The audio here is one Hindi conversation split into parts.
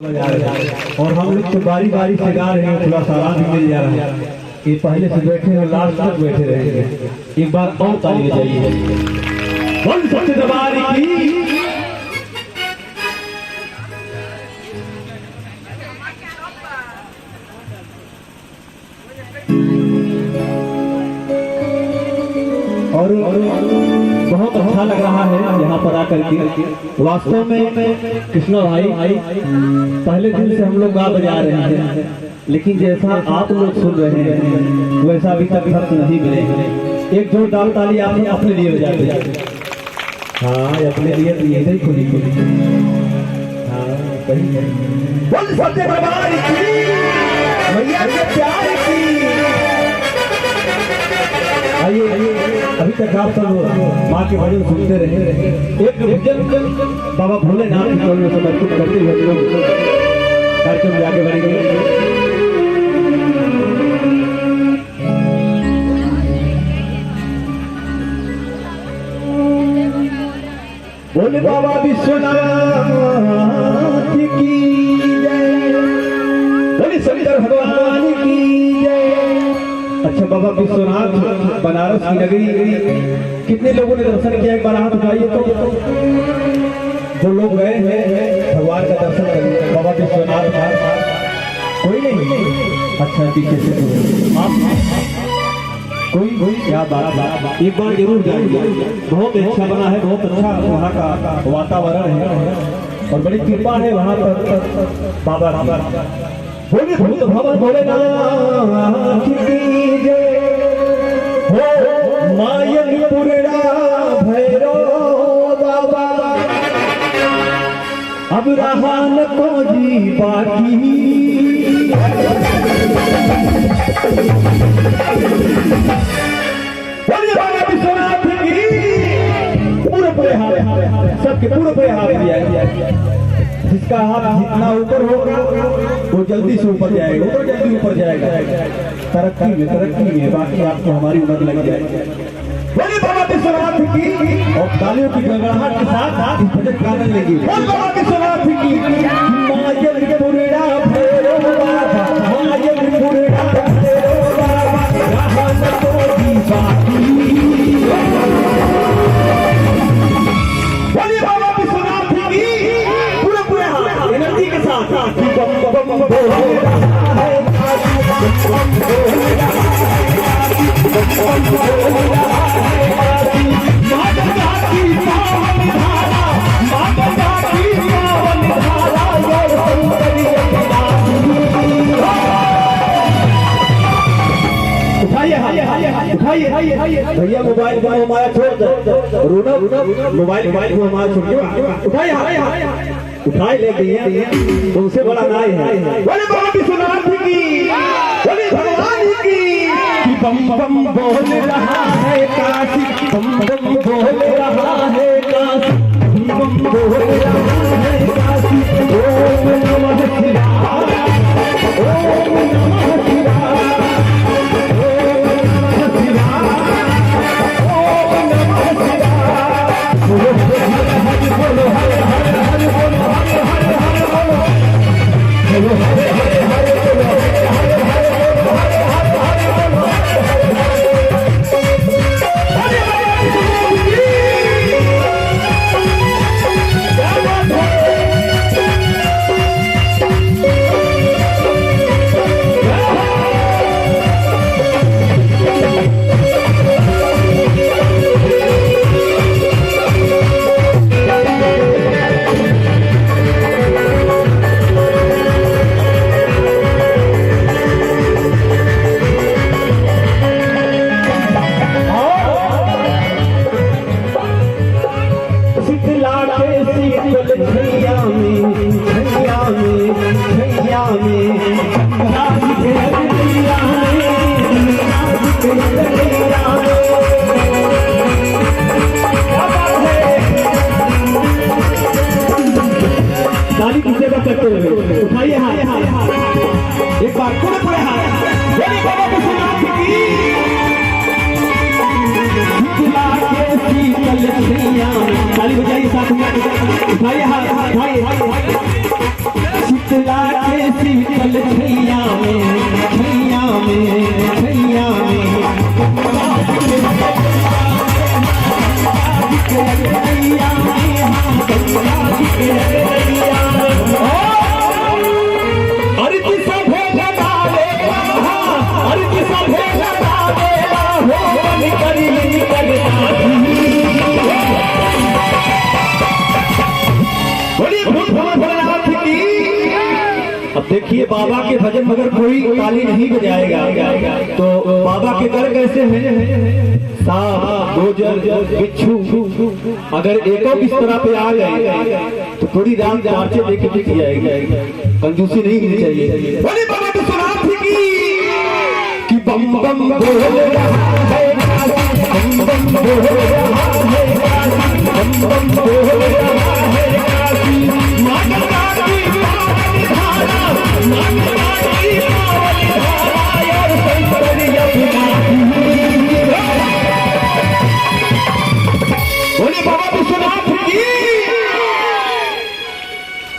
और हम लोग तो बारी बारी से गा रहे हैं, थोड़ा सा आराम भी मिल जा रहा है। ये पहले से बैठे हैं, लास्ट तक बैठे रहेंगे। एक बार और ताली बजाइए। बोल सच्चे दरबार की। और बहुत अच्छा लग रहा है यहाँ पर आकर के। वास्तव में कृष्णा भाई पहले दिन से हम लोग गा बजा रहे हैं, लेकिन जैसा आप लोग सुन रहे हैं वैसा अभी तक खर्च नहीं मिले। एक जोरदार ताली आपने अपने लिए बजा दिया। हाँ, अपने लिए तो ये ही खुली खुली। हाँ, सही है। बोल सच्चे दरबार की, मैया के प्यार की। आइए आइए, अभी तक आप सब माँ के भजन सुनते रहे। एक भजन बाबा भोलेनाथ के समर्पित करते हुए कार्यक्रम में आगे बढ़ेंगे। बोले बाबा विश्वनाथ की जय, बोले शंकर भगवान की जय। अच्छा बाबा विश्वनाथ बनारस की नगरी, कितने लोगों ने दर्शन किया? एक बार हाथ उठाइए। तो जो लोग गए हैं भगवान का दर्शन करने बाबा विश्वनाथ का, कोई नहीं? अच्छा, पीछे से आप कोई क्या बात, एक बार जरूर जाइए। बहुत अच्छा बना है, बहुत अच्छा वहाँ का वातावरण है और बड़ी कृपा है वहाँ पर बाबा। बोले भोलेनाथ की जय हो, मायनपुरा भैरव बाबा। अब रहा न कोई बाकी, बोले बाबा विश्वनाथ की। पूरे हाथ, सबके पूरे हाथ दिया। जिसका हाथ जितना ऊपर होगा वो जल्दी से ऊपर जाएगा, वो जल्दी ऊपर जाएगा। तरक्की में बाकी आपको हमारी उम्र लग जाएगी। बोले बाबा विश्वनाथ की। और तालियों की गड़गड़ाहट के साथ इस भजन का आनंद लीजिए। बोल बाबा विश्वनाथ की। मायनपुरा भैरव बाबा, मायनपुरा भैरव बाबा, रहा न कोई बाकी। बोले बाबा विश्वनाथ की। पूरे हाथ एनर्जी के साथ। उठाइए भैया, मोबाइल को हमारा छोड़ दो। रोना मोबाइल को हमारा छोड़ दो। उठाए ले गए, तुमसे बड़ा नाई है। बोले बाबा विश्वनाथ की, बोले भगवान की। बम बम बोल रहा है काशी, बम बम बोल रहा है काशी, बम बोल रहा है काशी। ओम नमः शिवाय, ओम नमः शिवाय, उठाइए हाथ एक बार, पूरे हाथ। बोले बाबा विश्वनाथ की। ताली बजाइए साथ में, उठाइए हाथ, उठाइए। शीतला के शीतल छैया में छैया में छैया में अब देखिए बाबा के भजन मगर कोई ताली नहीं बजाएगा तो बाबा के कर कैसे हैं सांप गोजर बिच्छू अगर एको इस तरह पे आ गए तो थोड़ी रात चार्चे देखे दिख जाएगी कंजूसी नहीं होनी चाहिए बोले बाबा तो सुना थी कि बम बम बोल रहा है बम बम बोल रहा है बम बम बोल रहा है माता की धारा माता की धारा यार संतरिया बोले बाबा विश्वनाथ की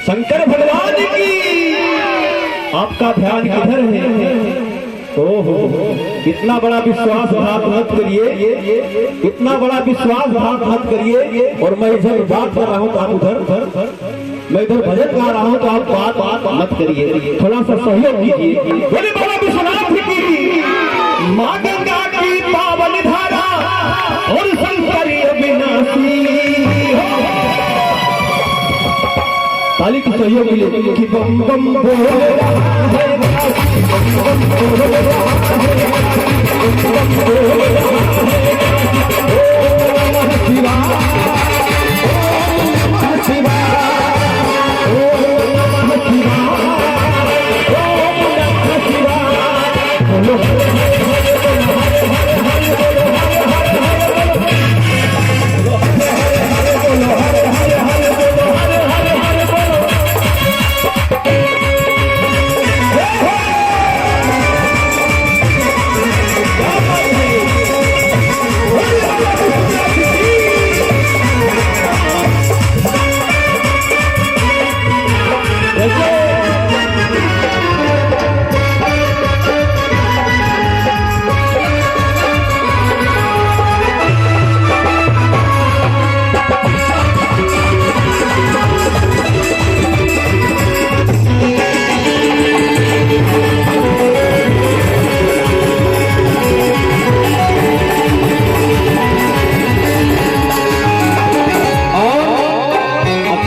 शंकर भगवान की आपका ध्यान किधर है ओहो इतना बड़ा विश्वास घात मत करिए इतना बड़ा विश्वास घात मत करिए और मैं इधर बात कर रहा हूँ तो आप उधर मैं इधर भजन गा रहा हूँ तो आप बात मत करिए थोड़ा सा सहयोग कीजिए बोले बाबा विश्वनाथ की माँ गंगा की पावन धारा और शंकर अविनाशी ताली की सहयोग मिले कि बम बम बोल रहा है बम बम बोल रहा है बम बम बोल रहा है ओम नमः शिवाय ओम नमः शिवाय ओम नमः शिवाय ओम नमः शिवाय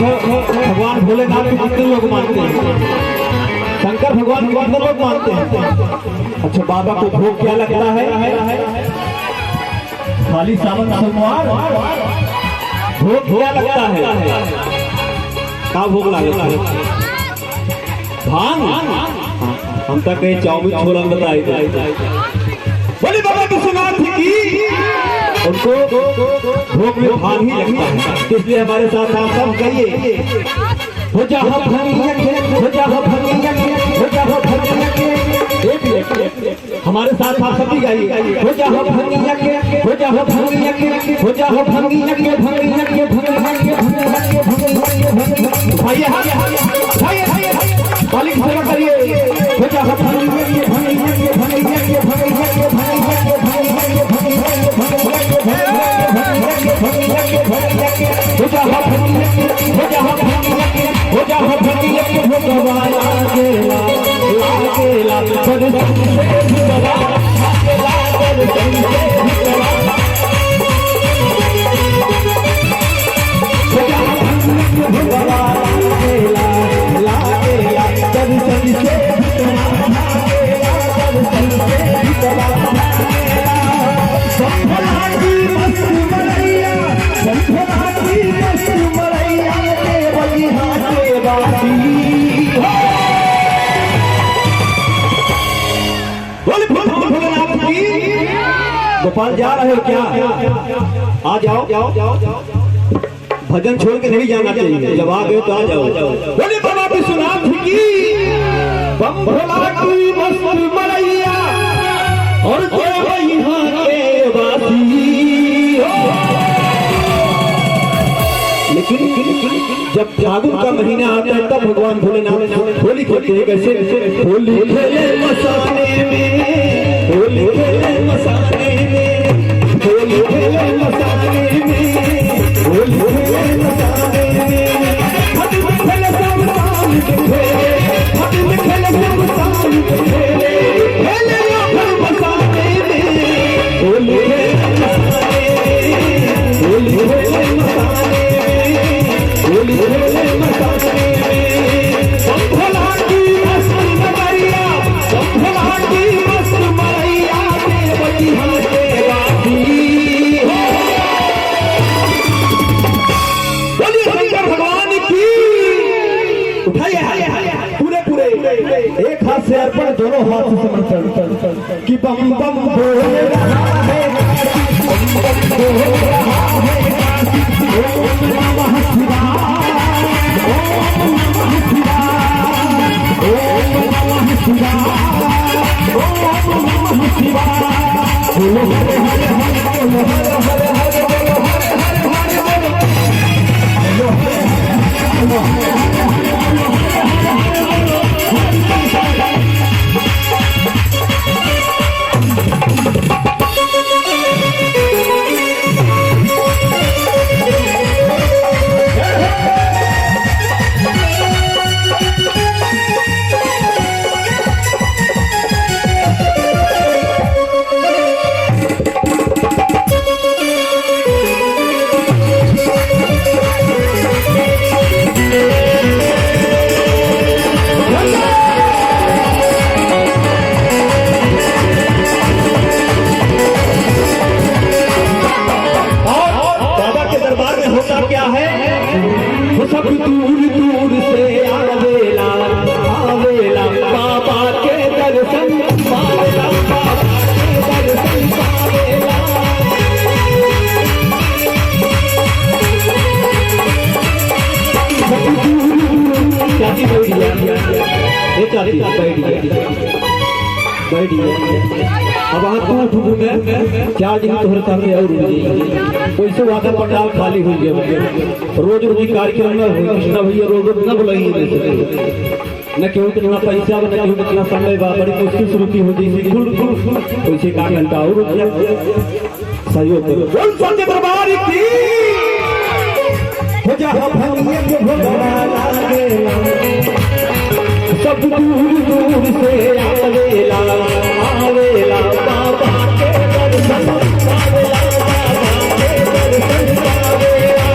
भगवान भोलेनाथ को कितने लोग मानते हैं शंकर भगवान को कितने लोग मानते हैं अच्छा बाबा को भोग क्या लगता है खाली सावन सोमवार भोग क्या लगता है क्या भोग लगता है भांग हम तक कहीं चाउमीन छोला बताए बोले बाबा विश्वनाथ की उनको भोग में भाग ही लगता है इसलिए हमारे साथ आप सब कहिए हो जा हो भंगिया के हो जा हो भंगिया के हो जा हो भंगिया के हमारे साथ आप सभी गाइए हो जा हो भंगिया के हो जा हो भंगिया के हो जा हो भंगिया के भंगिया के भंगिया के भाई भाई मालिक सेवा करिए हो जा हो भंगिया के भंगिया के भंगिया के भंगिया के भंगिया के गोपाल जा रहे हो क्या आ जाओ भजन छोड़ के नहीं जाना चाहिए जब आ गए तो आ जाओ बोले बाबा विश्वनाथ की बम भोला की मस्त मलैया और यहाँ के वासी जब फागुन का महीना आता है तब भगवान भोलेनाथ होली खेलते हैं। कैसे? होली खेले मसाने में, होली खेले मसाने में, होली खेले मसाने में, होली खेले मसाने में, हद में खेले सब साल के खेले, हद में खेले सब साल के खेले, खेले फिर मसाने में, होली खेले मसाने में, होली खेले मसाने में, होली खेले मसाने में, संभला की मस्त मरिया, संभला की मस्त मरिया, देवती हंसते गाती है। बोलिए शंकर भगवान की। उठाइए पूरे पूरे एक हाथ से अर्पण, दोनों हाथ से समर्पण कि बम बम बोल रहा है, बम बम बोल रहा है, ओम नमः शिवाय, ओम नमः शिवाय, ओम नमः शिवाय, ओम नमः शिवाय, बोलो हरे हरे हरे, बोलो हरे हरे हरे, बोलो हरे हरे हरे, बोलो हरे हरे हरे, सब दूर दूर से आवेला आवेला बाबा के दर्शन पावेला, बाबा के दर्शन पावेला। सब दूर चाची बैठ गया, ये चाची बैठ गया। अब आप तो उठ गए, 4 दिन तोहर सामने और वैसे वादा पंडाल खाली हो गया। रोज रोज कार्यक्रम में कृष्णा भैया रोज रोज न बुलाइए, न केहू कितना पैसा, न केहू कितना समय बा, बड़ी मुश्किल शुरू की होती है। वैसे का घंटा और सहयोग करो। बोल सच्चे दरबार की हो जा, सब दूर दूर से आवेला आवेला बाबा के दर्शन पावेला, बाबा के दर्शन पावेला।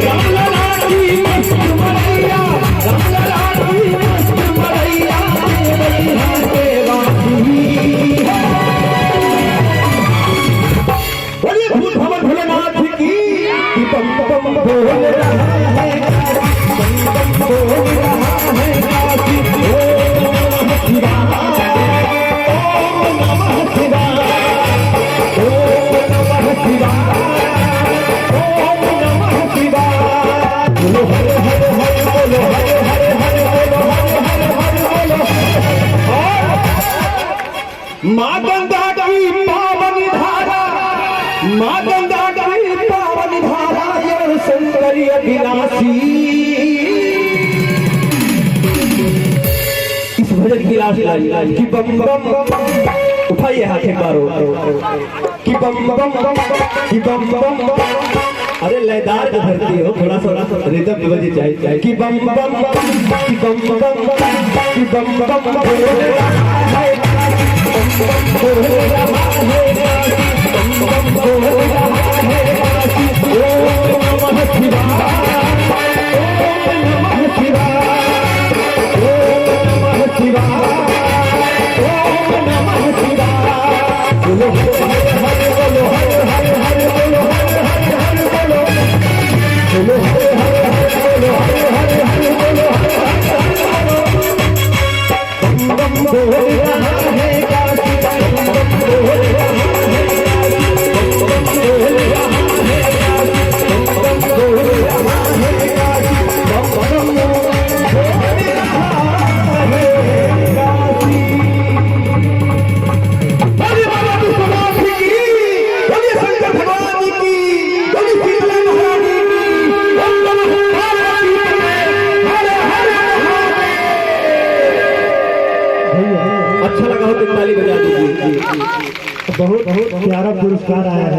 रामलला की मस्त मरैया, रामलला की मस्त मरैया, देवती हंसते गाती है। बोलिए भूत भवन भोलेनाथ की। बम बम बोल रहा है, बम बम बोल रहा है, माँ गंगा की पावन धारा, माँ गंगा की पावन धारा, ये सौंदर्य विनाशी। इस भजन की लाश लाई कि बम बम, उठाइए हाथ एक बार कि बम बम, कि बम बम। अरे लयदार जो धरती हो, थोड़ा सा रिदम बजे चाहिए कि बम बम, कि बम बम, कि बम बम बोल रहा है, बम बम बोल रहा है, बम बम बोल रहा है। ओम नमः शिवाय, ओम नमः शिवाय, ओम नमः शिवाय, ओम नमः शिवाय। बोलो हरे हरे, बोलो हरे हरे हरे, बोलो हरे हरे हरे, बोलो बोलो हरे हरे हरे, बोलो हरे हरे हरे, बोलो हरे हरे हरे। बम बम बोल रहा है काशी, बम बम बोल रहा है काशी, बम बम बोल रहा है काशी, बम बम बोल रहा है। अच्छा लगा हो तो ताली बजा दीजिए। बहुत बहुत प्यारा पुरस्कार आया है।